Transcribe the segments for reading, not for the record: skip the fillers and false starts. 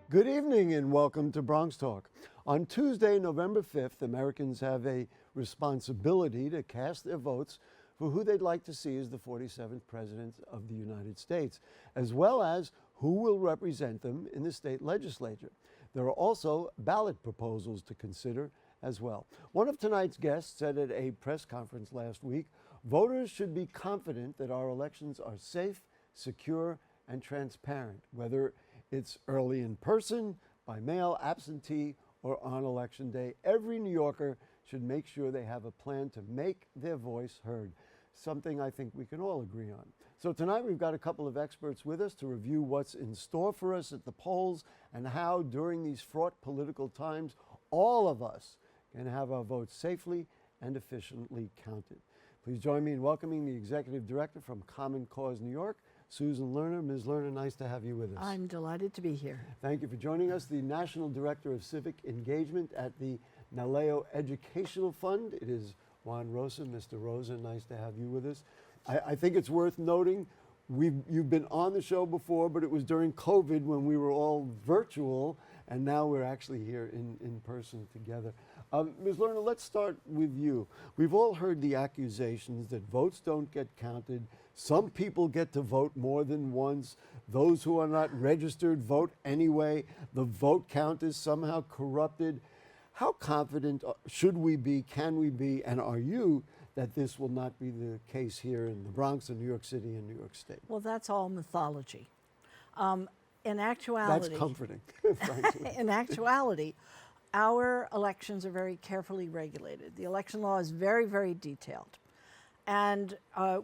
Good evening and welcome to Bronx Talk. On Tuesday, November 5th, Americans have a responsibility to cast their votes for who they'd like to see as the 47th President of the United States, as well as who will represent them in the state legislature. There are also ballot proposals to consider as well. One of tonight's guests said at a press conference last week, voters should be confident that our elections are safe, secure, and transparent, whether it's early in person, by mail, absentee, or on election day. Every New Yorker should make sure they have a plan to make their voice heard, something I think we can all agree on. So tonight we've got a couple of experts with us to review what's in store for us at the polls and how during these fraught political times, all of us can have our votes safely and efficiently counted. Please join me in welcoming the Executive Director from Common Cause New York, Susan Lerner. Ms. Lerner, nice to have you with us. I'm delighted to be here. Thank you for joining us. The National Director of Civic Engagement at the Naleo Educational Fund. It is Juan Rosa. Mr. Rosa, nice to have you with us. I think it's worth noting, you've been on the show before, but it was during COVID when we were all virtual, and now we're actually here in person together. Ms. Lerner, let's start with you. We've all heard the accusations that votes don't get counted. Some people get to vote more than once. Those who are not registered vote anyway. The vote count is somehow corrupted. How confident should we be, can we be, and are you that this will not be the case here in the Bronx and New York City and New York State? Well, that's all mythology. In actuality, that's comforting, frankly. In actuality, our elections are very carefully regulated. The election law is very, very detailed. And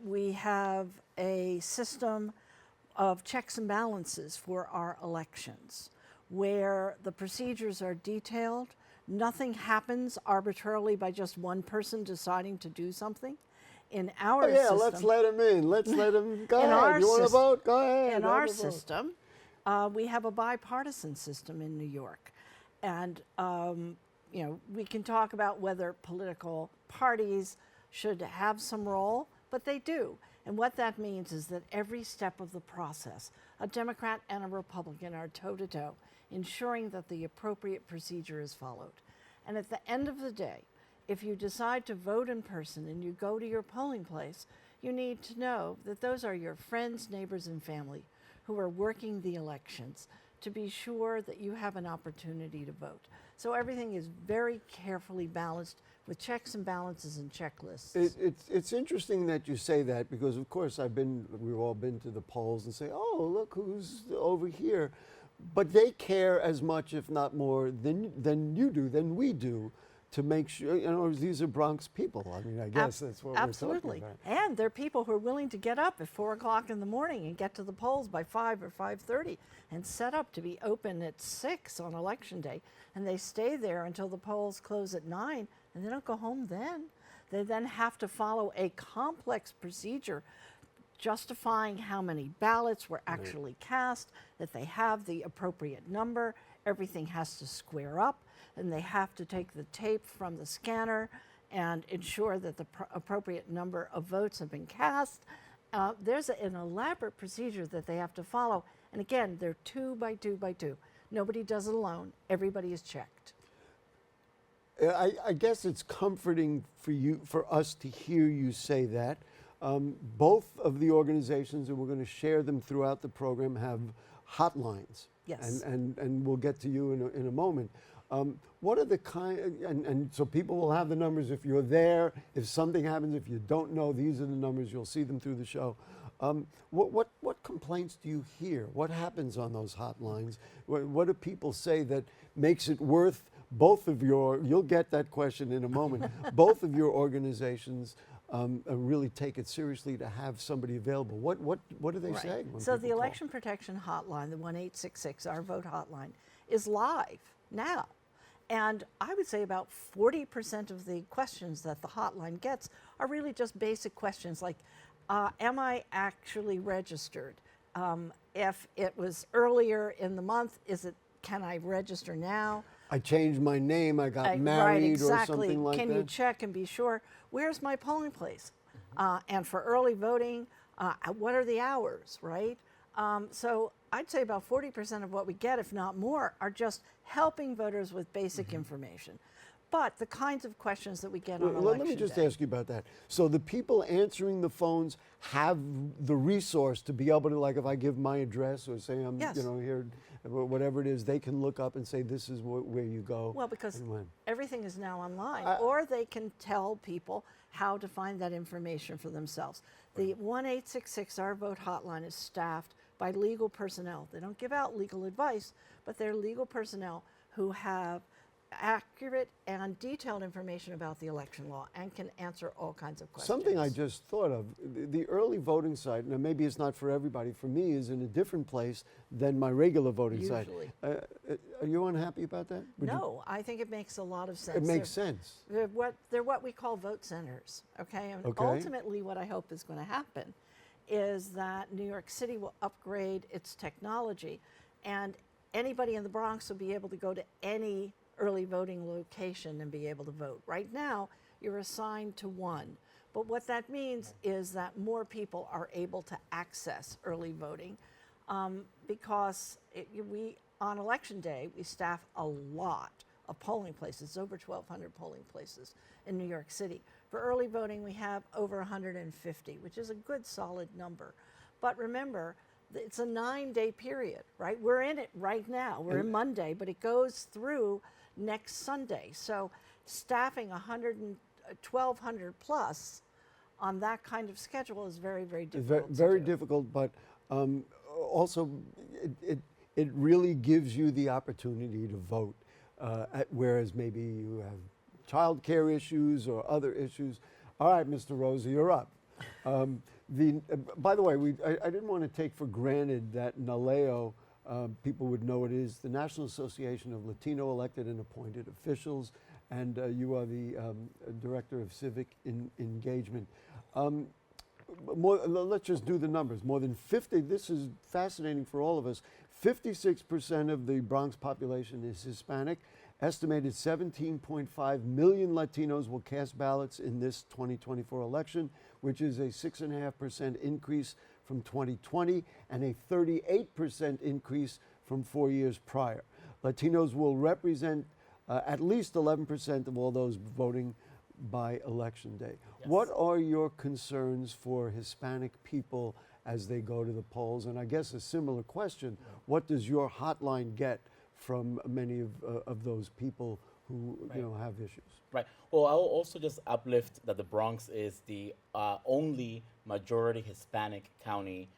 we have a system of checks and balances for our elections where the procedures are detailed. Nothing happens arbitrarily by just one person deciding to do something. In our system, let's let him in. Let's let him go ahead. You want to vote? Go ahead. In our system, we have a bipartisan system in New York. And we can talk about whether political parties should have some role, but they do. And what that means is that every step of the process, a Democrat and a Republican are toe-to-toe, ensuring that the appropriate procedure is followed. And at the end of the day, if you decide to vote in person and you go to your polling place, you need to know that those are your friends, neighbors, and family who are working the elections to be sure that you have an opportunity to vote. So everything is very carefully balanced with checks and balances and checklists. It's interesting that you say that because, of course, we've all been to the polls and say, oh, look who's over here. But they care as much, if not more, than you do, than we do, to make sure, these are Bronx people. I mean, I guess that's what absolutely. we're talking about. And they're people who are willing to get up at 4 o'clock in the morning and get to the polls by 5 or 5:30 and set up to be open at 6 on election day. And they stay there until the polls close at 9, and they don't go home then. They then have to follow a complex procedure justifying how many ballots were actually cast, that they have the appropriate number, everything has to square up, and they have to take the tape from the scanner and ensure that the appropriate number of votes have been cast. There's an elaborate procedure that they have to follow, and again, they're 2 by 2 by 2. Nobody does it alone, everybody is checked. I guess it's comforting for us to hear you say that. Both of the organizations, and we're going to share them throughout the program, have hotlines. Yes. And we'll get to you in a moment. What are the and so people will have the numbers if you're there, if something happens, if you don't know, these are the numbers, you'll see them through the show. What complaints do you hear? What happens on those hotlines? What do people say that makes it worth both of you'll get that question in a moment, both of your organizations really take it seriously to have somebody available? What do they say? So the Election Protection Hotline, the 1-866, our vote hotline, is live now. And I would say about 40% of the questions that the hotline gets are really just basic questions like, am I actually registered? If it was earlier in the month, can I register now? I changed my name, I got married, right, exactly. Or something like that. Can you check and be sure? Where's my polling place? And for early voting, what are the hours, right? So I'd say about 40% of what we get, if not more, are just helping voters with basic information. But the kinds of questions that we get on election Let me just day. ask you about that. So the people answering the phones have the resource to be able to, like, if I give my address or say I'm, Yes. here, whatever it is, they can look up and say this is where you go. Well, because and when. everything is now online, or they can tell people how to find that information for themselves. The 1-866 Our Vote hotline is staffed by legal personnel. They don't give out legal advice, but they're legal personnel who have accurate and detailed information about the election law and can answer all kinds of questions. Something I just thought of, the early voting site, now maybe it's not for everybody, for me is in a different place than my regular voting Usually. site. Are you unhappy about that? No, I think it makes a lot of sense. It makes sense. They're what we call vote centers, okay? And Okay. ultimately what I hope is going to happen is that New York City will upgrade its technology and anybody in the Bronx will be able to go to any early voting location and be able to vote. Right now, you're assigned to one. But what that means is that more people are able to access early voting because on election day, we staff a lot of polling places, over 1,200 polling places in New York City. For early voting, we have over 150, which is a good solid number. But remember, it's a 9-day period, right? We're in it right now. We're in Monday, but it goes through next Sunday. So staffing 1,200 plus on that kind of schedule is very, very difficult. Very difficult, but also it really gives you the opportunity to vote, whereas maybe you have childcare issues or other issues. All right, Mr. Rosa, you're up. By the way, I didn't want to take for granted that Naleo, people would know it is the National Association of Latino Elected and Appointed Officials, and you are the Director of Civic Engagement. Let's just do the numbers. More than 50, this is fascinating for all of us, 56% of the Bronx population is Hispanic. Estimated 17.5 million Latinos will cast ballots in this 2024 election, which is a 6.5% increase from 2020 and a 38% increase from 4 years prior. Latinos will represent at least 11% of all those voting by election day. Yes. What are your concerns for Hispanic people as they go to the polls? And I guess a similar question, what does your hotline get from many of those people who have issues? Right. Well, I will also just uplift that the Bronx is the only majority Hispanic county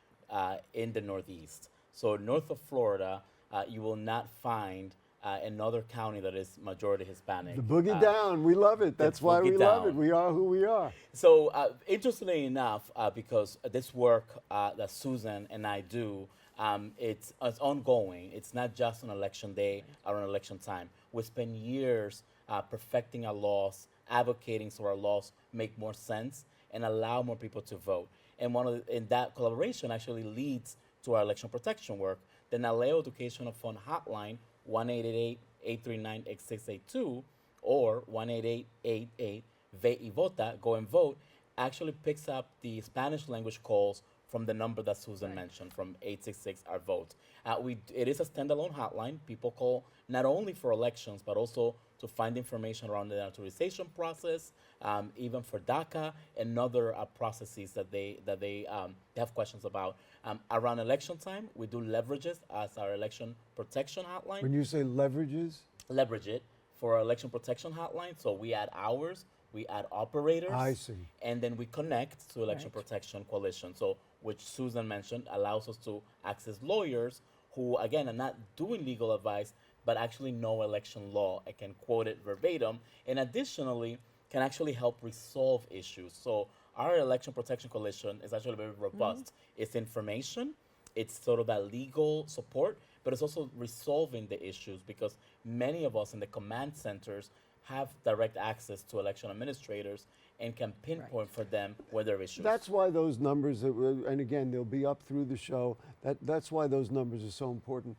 in the Northeast. So north of Florida, you will not find another county that is majority Hispanic. The boogie down, we love it. That's why we love it. down. We are who we are. So interestingly enough, because this work that Susan and I do, it's ongoing. It's not just on election day or on election time. We spend years perfecting our laws, advocating so our laws make more sense and allow more people to vote. And in that collaboration actually leads to our election protection work. The Naleo Educational Fund Hotline, 1-888-839-8682 or 1-888-88-VE-VOTA, go and vote, actually picks up the Spanish language calls from the number that Susan mentioned, from 866 Our Vote. It is a standalone hotline. People call not only for elections, but also to find information around the authorization process, even for DACA and other processes that they have questions about. Around election time, we do leverages as our election protection hotline. When you say leverages? Leverage it for our election protection hotline. So we add hours, we add operators. I see. And then we connect to Election Protection Coalition. So, which Susan mentioned, allows us to access lawyers who, again, are not doing legal advice, but actually know election law and can quote it verbatim. And additionally, can actually help resolve issues. So our Election Protection Coalition is actually very robust. It's information, it's sort of that legal support, but it's also resolving the issues because many of us in the command centers have direct access to election administrators and can pinpoint for them where there are issues. That's why those numbers, and again, they'll be up through the show, that's why those numbers are so important.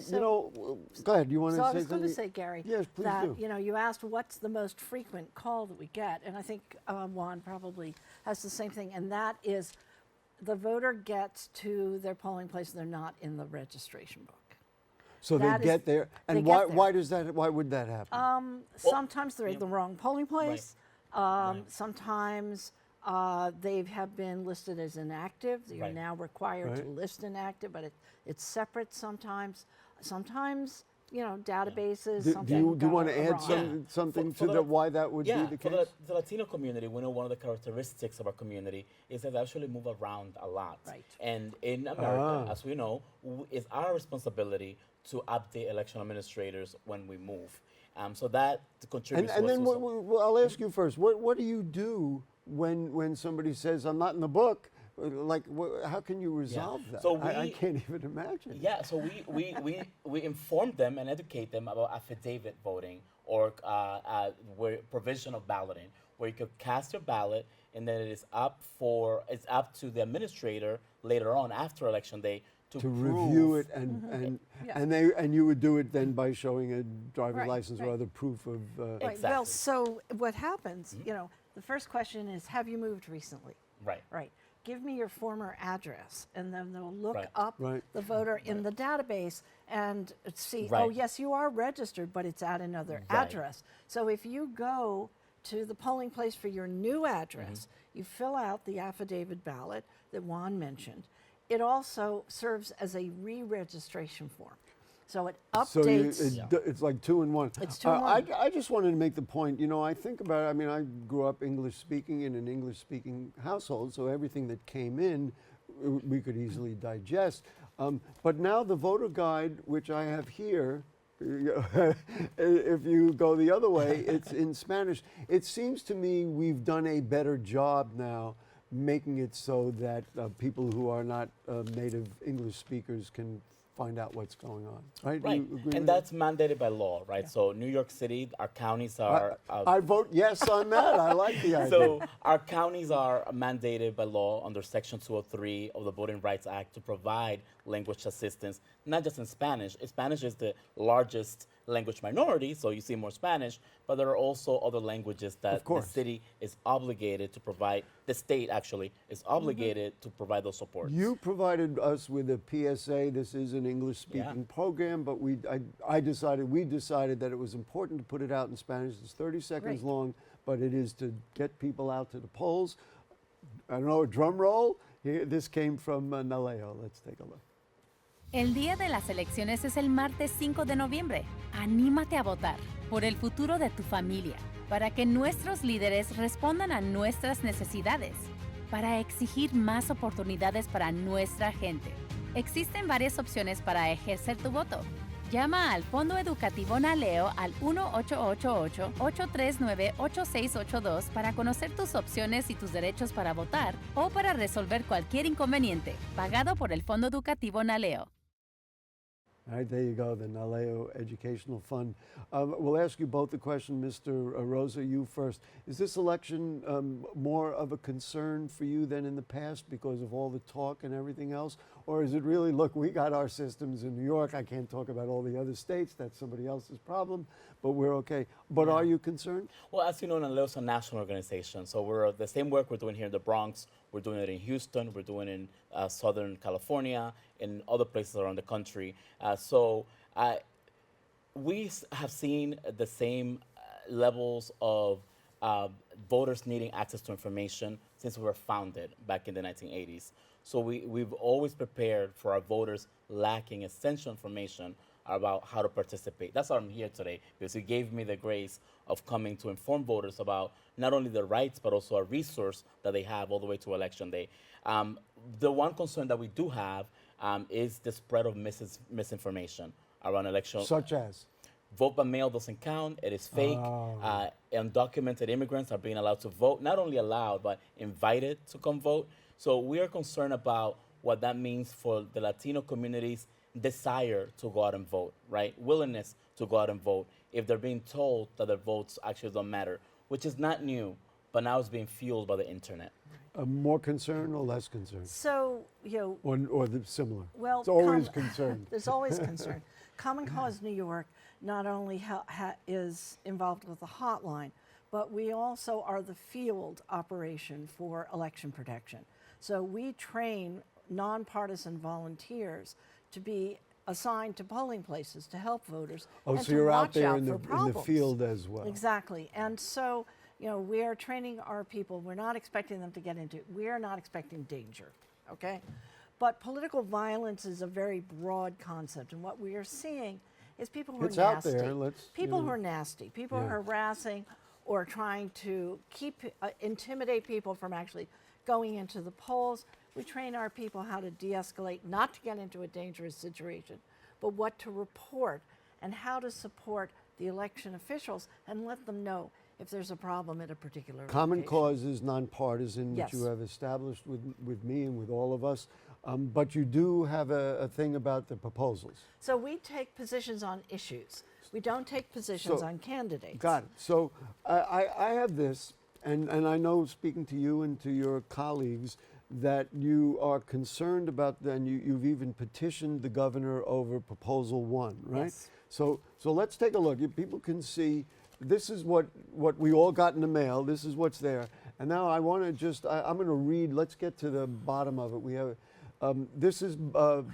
Go ahead, you want to say something? So I was going to say, Gary, yes, please that do. you asked what's the most frequent call that we get, and I think Juan probably has the same thing, and that is the voter gets to their polling place, they're not in the registration book. So That they is- get there, and they why? get there. Why does that? Why would that happen? Sometimes they're at the wrong polling place. Right. Sometimes they have been listed as inactive. You're Right. now required to Right. list inactive, but it's separate sometimes. Sometimes, databases, do something you want to got add wrong. something For to the- why that would Yeah, be the for case? the Latino community, we know one of the characteristics of our community is that they actually move around a lot. Right. And in America, Ah. as we know, it's our responsibility to update election administrators when we move. So that contributes And to then us. well, I'll ask you first. What do you do when somebody says I'm not in the book? Like, how can you resolve that? So I we- can't even imagine. Yeah, so we inform them and educate them about affidavit voting or where provisional balloting, where you could cast your ballot and then it's up to the administrator later on after election day to review prove- it Yeah. and you would do it then by showing a driver's Right, license or right. other proof of. Right. Well, Exactly. so what happens, the first question is, have you moved recently? Right. Right. Give me your former address, and then they'll look Right. up Right. the voter in the database and see, Right. oh, yes, you are registered, but it's at another Right. address. So if you go to the polling place for your new address, you fill out the affidavit ballot that Juan mentioned. It also serves as a re-registration form. So it So updates. it's like 2 in 1. It's 2 in 1. I just wanted to make the point. I think about it. I mean, I grew up English speaking in an English speaking household, so everything that came in, we could easily digest. But now the voter guide, which I have here, if you go the other way, it's in Spanish. It seems to me we've done a better job now making it so that people who are not native English speakers can find out what's going on. Right? Do Right, you agree with and that? that's mandated by law, right? So New York City, our counties are. I vote yes on that. I like the idea. So our counties are mandated by law under Section 203 of the Voting Rights Act to provide language assistance, not just in Spanish. Spanish is the largest language minority, so you see more Spanish, but there are also other languages that the course. city is obligated to provide, the state actually is obligated to provide those supports. You provided us with a PSA. This is an English-speaking program, but we decided that it was important to put it out in Spanish. It's 30 seconds Great. long, but it is to get people out to the polls. I don't know, a drum roll. Here, this came from Naleo. Let's take a look. El día de las elecciones es el martes 5 de noviembre. Anímate a votar por el futuro de tu familia, para que nuestros líderes respondan a nuestras necesidades, para exigir más oportunidades para nuestra gente. Existen varias opciones para ejercer tu voto. Llama al Fondo Educativo Naleo al 1-888-839-8682 para conocer tus opciones y tus derechos para votar o para resolver cualquier inconveniente, pagado por el Fondo Educativo Naleo. All right, there you go, the Naleo Educational Fund. We'll ask you both the question, Mr. Rosa, you first. Is this election more of a concern for you than in the past because of all the talk and everything else? Or is it really, look, we got our systems in New York. I can't talk about all the other states. That's somebody else's problem, but we're okay. But are you concerned? Well, as you know, Naleo is a national organization. So we're the same work we're doing here in the Bronx. We're doing it in Houston. We're doing it in Southern California, in other places around the country. We have seen the same levels of voters needing access to information since we were founded back in the 1980s. So we've always prepared for our voters lacking essential information about how to participate. That's why I'm here today, because you gave me the grace of coming to inform voters about not only their rights, but also a resource that they have all the way to Election Day. The one concern that we do have is the spread of misinformation around election. Such as? Vote by mail doesn't count. It is fake. Undocumented immigrants are being allowed to vote, not only allowed, but invited to come vote. So we are concerned about what that means for the Latino community's desire to go out and vote, right? Willingness to go out and vote if they're being told that their votes actually don't matter, which is not new, but now it's being fueled by the internet. More concern or less concern? So, Or similar? well, It's always concern. There's always concern. Common Cause New York not only is involved with the hotline, but we also are the field operation for election protection. So we train nonpartisan volunteers to be assigned to polling places to help voters. Oh, and so to you're out watch there out in for the problems. field as well. Exactly. And so, we are training our people. We're not expecting them to get into, we are not expecting danger, okay? But political violence is a very broad concept. And what we are seeing is people who It's are out nasty. there. People who are nasty, people Yeah. harassing or trying to intimidate people from actually going into the polls. We train our people how to de-escalate, not to get into a dangerous situation, but what to report and how to support the election officials and let them know if there's a problem at a particular Common location. Cause is nonpartisan, which Yes. you have established with me and with all of us. But you do have a thing about the proposals. So we take positions on issues. We don't take positions So- on candidates. Got it. So I have this, and I know, speaking to you and to your colleagues, that you are concerned about, and you've even petitioned the governor over Proposal 1, right? Yes. So let's take a look. People can see, this is what we all got in the mail. This is what's there. And now I want to just, I'm going to read, let's get to the bottom of it. We have, this is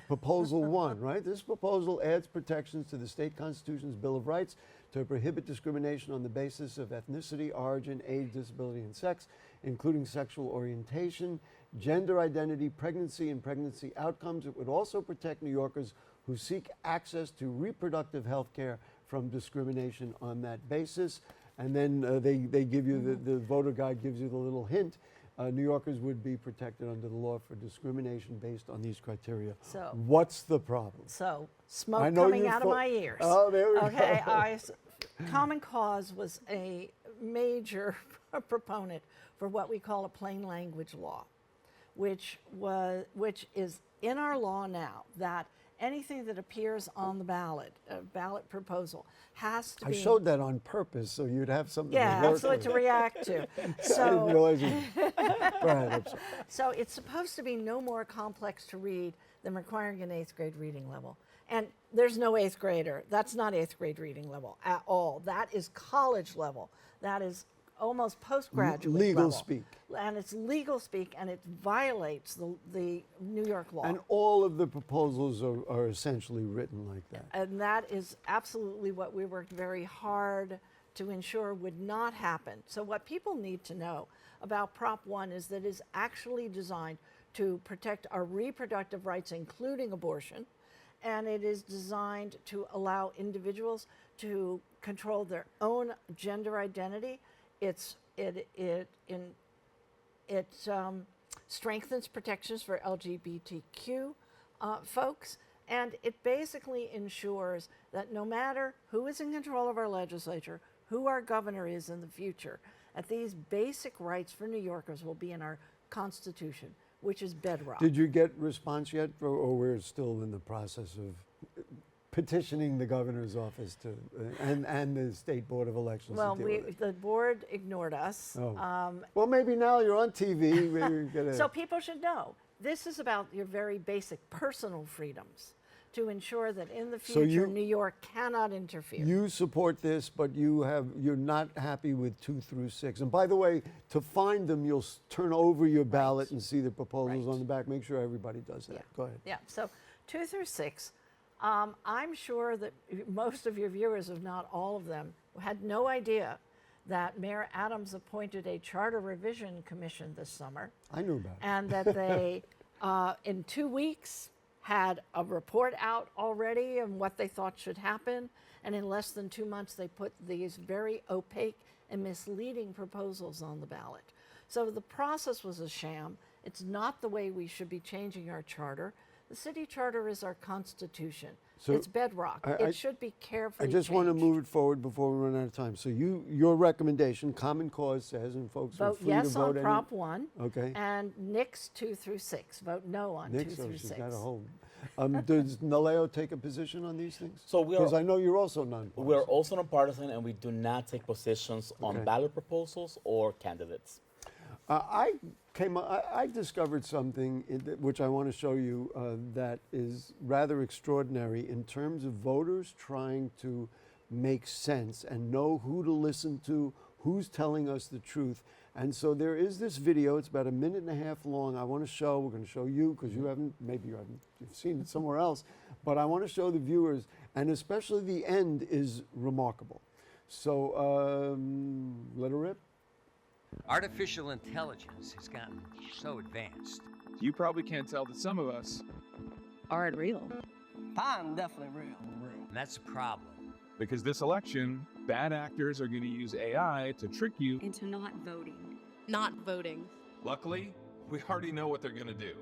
Proposal 1, right? This proposal adds protections to the state constitution's Bill of Rights to prohibit discrimination on the basis of ethnicity, origin, age, disability, and sex, including sexual orientation, gender identity, pregnancy, and pregnancy outcomes. It would also protect New Yorkers who seek access to reproductive health care from discrimination on that basis. And then they give you, the voter guide gives you the little hint. New Yorkers would be protected under the law for discrimination based on these criteria. So- what's the problem? So I smoke know coming you out of thought- my ears. Oh, there we Okay, go. Common Cause was a major proponent for what we call a plain language law, which is in our law now, that anything that appears on the ballot, a ballot proposal, has to I be. showed that on purpose so you'd have something Yeah, to work absolutely, with. to react to. I didn't So, realize you. Go ahead, I'm sorry. so it's supposed to be no more complex to read than requiring an 8th grade reading level. And there's no 8th grader. That's not 8th grade reading level at all. That is college level. That is almost postgraduate Legal level. speak. And it's legal speak, and it violates the New York law. And all of the proposals are essentially written like that. And that is absolutely what we worked very hard to ensure would not happen. So what people need to know about Prop 1 is that it is actually designed to protect our reproductive rights, including abortion, and it is designed to allow individuals to control their own gender identity. It strengthens protections for LGBTQ folks, and it basically ensures that no matter who is in control of our legislature, who our governor is in the future, that these basic rights for New Yorkers will be in our Constitution, which is bedrock. Did you get response yet, or we're still in the process of petitioning the governor's office to, and the State Board of Elections Well, to deal with it? the board ignored us. Oh. Well, maybe now you're on TV. Maybe we get a, So people should know, this is about your very basic personal freedoms to ensure that in the So future, you- New York cannot interfere. you support this, but you're not happy with 2 through 6. And by the way, to find them, you'll turn over your ballot and see the proposals Right. on the back. Make sure everybody does that. Yeah. Go ahead. Yeah, so 2 through 6, I'm sure that most of your viewers, if not all of them, had no idea that Mayor Adams appointed a charter revision commission this summer, I knew about it. and that they, in 2 weeks, had a report out already on what they thought should happen, and in less than 2 months, they put these very opaque and misleading proposals on the ballot. So the process was a sham. It's not the way we should be changing our charter. The city charter is our constitution. So it's bedrock. It should be I carefully just want to changed. move it forward before we run out of time. So your recommendation, Common Cause says, and folks are Vote free yes to vote on Prop 1, Okay. and nix 2 through 6. Vote no on Nick, 2 so through she's 6. got a whole. Does Naleo take a position on these things? So we are- Because I know you're also nonpartisan. We're also nonpartisan, and we do not take positions on Okay. ballot proposals or candidates. I discovered something which I want to show you that is rather extraordinary in terms of voters trying to make sense and know who to listen to, who's telling us the truth, And so there is this video. It's about 1.5 minutes long. I want to show. We're going to show you because you haven't. Maybe you've seen it somewhere else. But I want to show the viewers, and especially the end is remarkable. So let her rip. Artificial intelligence has gotten so advanced. You probably can't tell that some of us aren't real. I'm definitely real. And that's a problem. because this election, bad actors are going to use AI to trick you into not voting. Not voting. Luckily, we already know what they're going to do.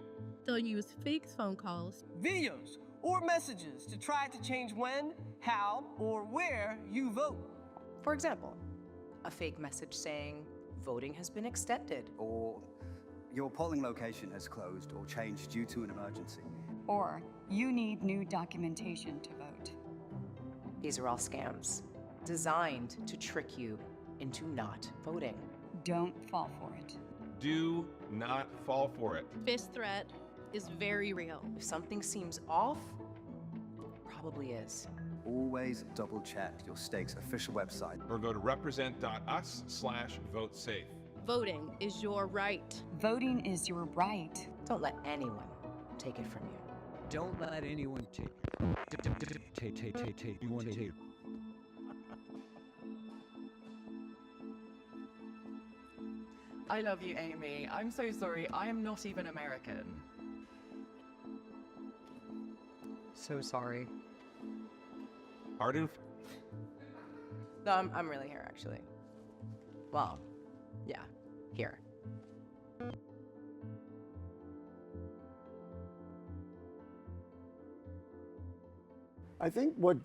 They'll use fake phone calls, videos, or messages to try to change when, how, or where you vote. For example, a fake message saying voting has been extended. Or your polling location has closed or changed due to an emergency. Or you need new documentation to vote. These are all scams designed to trick you into not voting. Don't fall for it. Do not fall for it. This threat is very real. If something seems off, it probably is. Always double check your state's official website. Or go to represent.us/vote-safe. Voting is your right. Voting is your right. Don't let anyone take it from you. Don't let anyone take. You want to take. I love you, Amy. I'm so sorry. I am not even American. So sorry. Pardon? No, I'm really here, actually. Well, yeah, here. I think what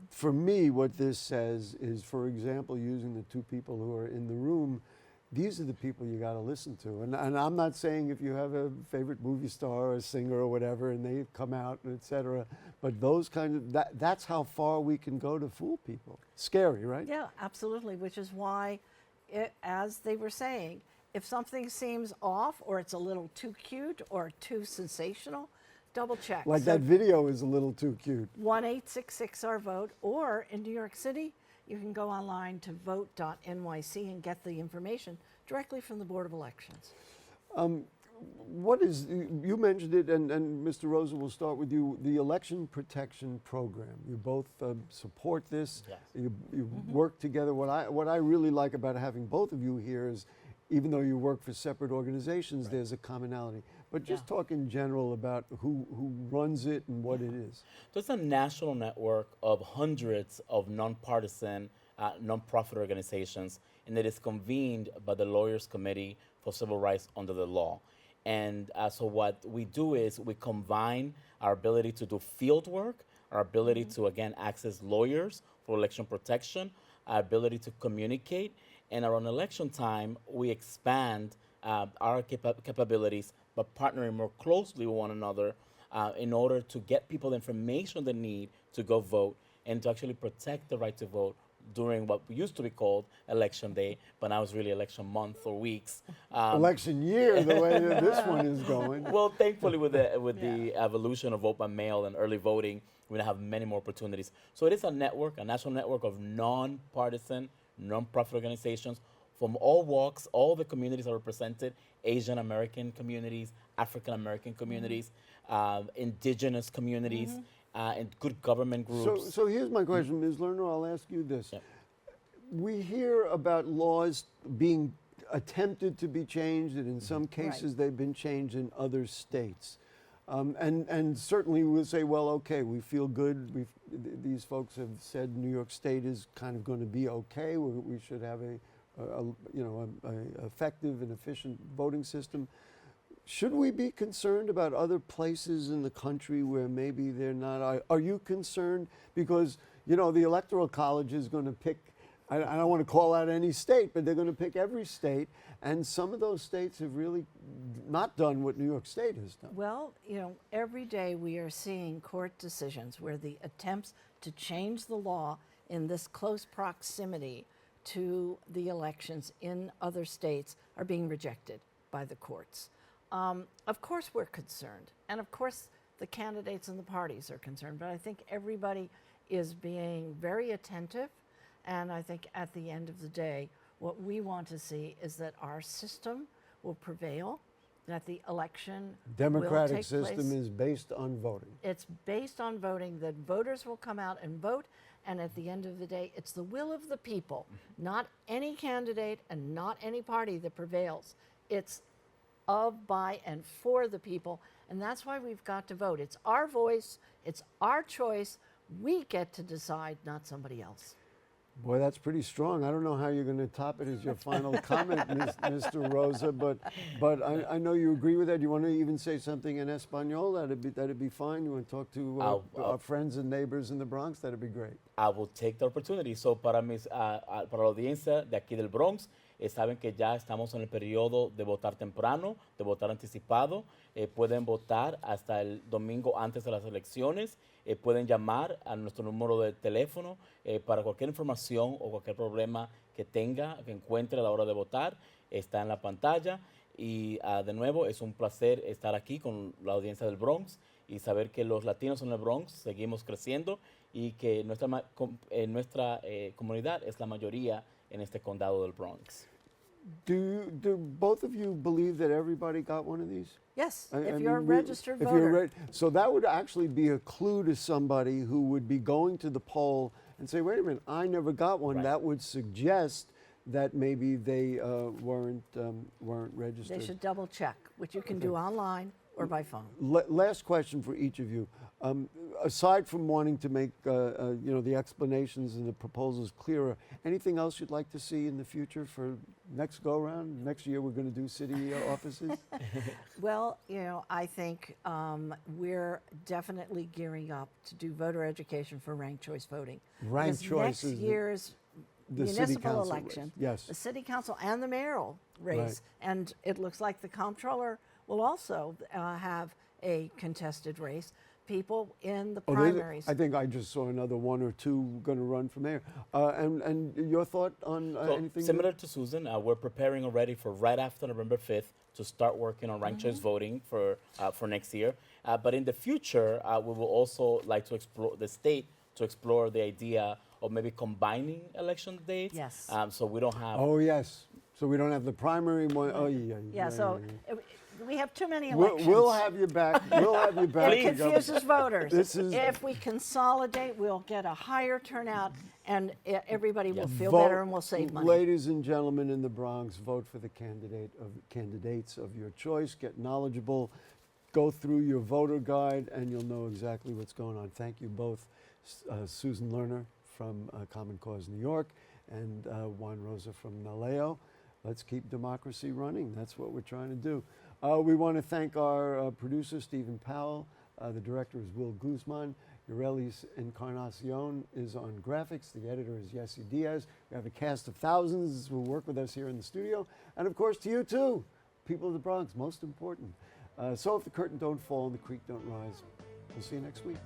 this says is, for example, using the two people who are in the room, these are the people you got to listen to. And I'm not saying if you have a favorite movie star or singer or whatever and they come out, et cetera, but those kind of, that's how far we can go to fool people. Scary, right? Yeah, absolutely, which is why, as they were saying, if something seems off or it's a little too cute or too sensational, double check. Like that video is a little too cute. 1-866-OUR-VOTE, or in New York City, you can go online to vote.nyc and get the information directly from the Board of Elections. What is, you mentioned it, and Mr. Rosa, we'll start with you, the Election Protection Program. You both support this. Yes. You work together. What I really like about having both of you here is, even though you work for separate organizations, there's a commonality. But just talk in general about who runs it and what it is. There's a national network of hundreds of nonpartisan, nonprofit organizations, and it is convened by the Lawyers Committee for Civil Rights under the law. And so what we do is we combine our ability to do field work, our ability to, again, access lawyers for election protection, our ability to communicate, and around election time, we expand our capabilities by partnering more closely with one another in order to get people the information they need to go vote and to actually protect the right to vote during what used to be called Election Day, but now it's really election month or weeks. Election year, the way that this one is going. Well, thankfully, with the evolution of vote by mail and early voting, we're going to have many more opportunities. So it is a network, a national network of nonpartisan, nonprofit organizations from all walks, all the communities are represented, Asian American communities, African American communities, indigenous communities, and good government groups. So here's my question, Ms. Lerner, I'll ask you this. Yep. We hear about laws being attempted to be changed, and in some cases they've been changed in other states. And certainly we'll say, well, okay, we feel good. These folks have said New York State is kind of going to be okay. We should have a effective and efficient voting system. Should we be concerned about other places in the country where maybe they're not? Are you concerned? Because, the Electoral College is going to pick, I don't want to call out any state, but they're going to pick every state. And some of those states have really not done what New York State has done. Well, every day we are seeing court decisions where the attempts to change the law in this close proximity to the elections in other states are being rejected by the courts. Of course we're concerned, and of course the candidates and the parties are concerned, but I think everybody is being very attentive, and I think at the end of the day, What we want to see is that our system will prevail, that the election Democratic will take system place. is based on voting. It's based on voting, that voters will come out and vote, and at the end of the day, it's the will of the people, not any candidate and not any party that prevails. It's of, by, and for the people, and that's why we've got to vote. It's our voice, it's our choice. We get to decide, not somebody else. Boy, that's pretty strong. I don't know how you're going to top it as your final comment, Mr. Rosa, but I know you agree with that. You want to even say something in Espanol? That'd be fine. You want to talk to our friends and neighbors in the Bronx? That'd be great. I will take the opportunity. So para la audiencia de aquí del Bronx, saben que ya estamos en el periodo de votar temprano, de votar anticipado. Pueden votar hasta el domingo antes de las elecciones. Pueden llamar a nuestro número de teléfono para cualquier información o cualquier problema que tenga, que encuentre a la hora de votar. Está en la pantalla. Y de nuevo, es un placer estar aquí con la audiencia del Bronx y saber que los latinos en el Bronx seguimos creciendo y que nuestra comunidad es la mayoría en este condado del Bronx. Do both of you believe that everybody got one of these? Yes, I if mean, you're a registered voter. So that would actually be a clue to somebody who would be going to the poll and say, wait a minute, I never got one. Right. That would suggest that maybe they weren't registered. They should double check, which you can do online or by phone. Last question for each of you. Aside from wanting to make the explanations and the proposals clearer, anything else you'd like to see in the future for next go-around? Next year we're going to do city offices? Well, I think we're definitely gearing up to do voter education for ranked choice voting. Ranked choice next is year's the city municipal council election, race. Yes. the city council and the mayoral race, Right. and it looks like the comptroller will also have a contested race. People in the primaries. I think I just saw another one or two going to run for mayor. And your thought on So anything? similar to Susan, we're preparing already for right after November 5th to start working on ranked choice voting for next year. But in the future, we will also like to explore the state to explore the idea of maybe combining election dates. Yes. So we don't have. Oh, yes. So we don't have the primary one. Oh, Yeah, so we have too many We'll, elections. we'll have you back. We'll have you back. It confuses voters. This is If we consolidate, we'll get a higher turnout, and everybody will feel Vote- better and we'll save money. Ladies and gentlemen in the Bronx, vote for the candidates of your choice. Get knowledgeable. Go through your voter guide, and you'll know exactly what's going on. Thank you both, Susan Lerner from Common Cause New York and Juan Rosa from Naleo. Let's keep democracy running. That's what we're trying to do. We want to thank our producer, Stephen Powell. The director is Will Guzman. Urelis Encarnacion is on graphics. The editor is Jesse Diaz. We have a cast of thousands who work with us here in the studio. And of course, to you too, people of the Bronx, most important. So if the curtain don't fall and the creek don't rise, we'll see you next week.